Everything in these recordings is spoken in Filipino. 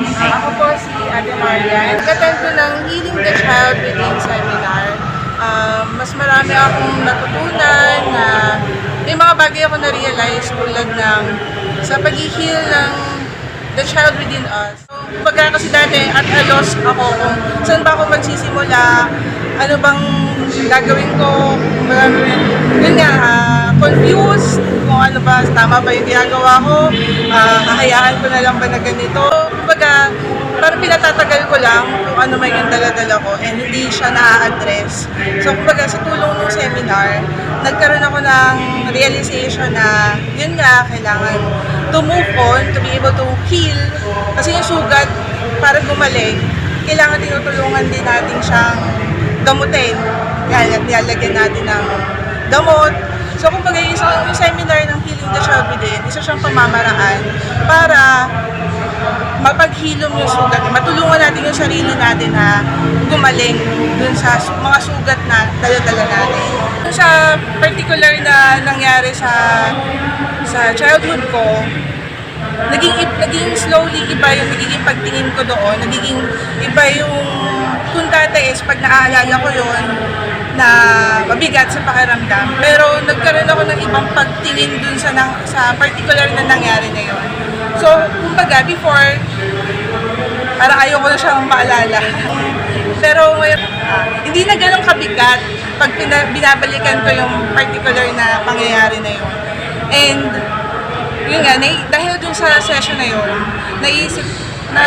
Ako po si Ate Maria. Nag-attend ko ng Healing the Child Within seminar. Mas marami akong natutunan na may mga bagay ako na-realize tulad ng sa pag-heal ng the child within us. So, kumbaga kasi dati at a loss ako kung saan ba ako magsisimula, ano bang gagawin ko, yun nga, confused kung ano ba, tama ba yung ginagawa ko, hahayaan ko na lang ba na ganito. Kumbaga, parang pinatatagal ko lang kung ano man yung dala-dala ko and hindi siya na-address. So, kumbaga, sa tulong ng seminar, nagkaroon ako ng realization na yun nga, kailangan to move on, to be able to heal. Kasi yung sugat, para gumaling, kailangan tinutulungan din natin siyang gamutin. Nilalagyan natin ng gamot. So, kumbaga, yung seminar ng Healing the Child Within, isa siyang pamamaraan para mapaghilom yung sugat, matulungan natin yung sarili natin na gumaling dun sa mga sugat na dala-dala natin. Sa particular na nangyari sa childhood ko, naging slowly iba yung nagiging pagtingin ko doon, nagiging iba yung kung dati is pag naaalala ko yun na mabigat sa pakiramdam. Pero nagkaroon ako ng ibang pagtingin dun sa particular na nangyari na yun. So, kumbaga, before, parang ayoko na siyang maalala. Pero ngayon, hindi na ganun kabigat pag binabalikan ko yung particular na pangyayari na yun. And, yun nga, dahil dun sa session na yun, naisip na,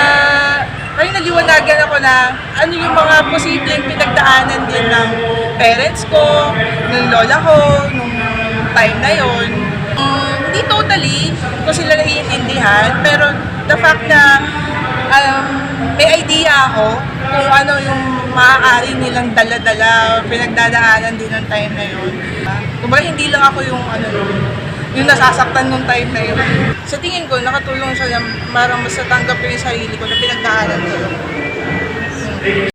parang naliwanagan ako na ano yung mga posibleng pinagdaanan din ng parents ko, ng lola ko, nung time na yun. Hindi totally ko sila naiintindihan, pero the fact na may idea ako kung ano yung maaari nilang dala-dala, pinagdadaanan din ng time na yun. Kumbaga hindi lang ako yung nasasaktan nung time na yun. Sa tingin ko, nakatulong siya na marang mas natanggap ko yung sarili ko na pinagdaanan ko.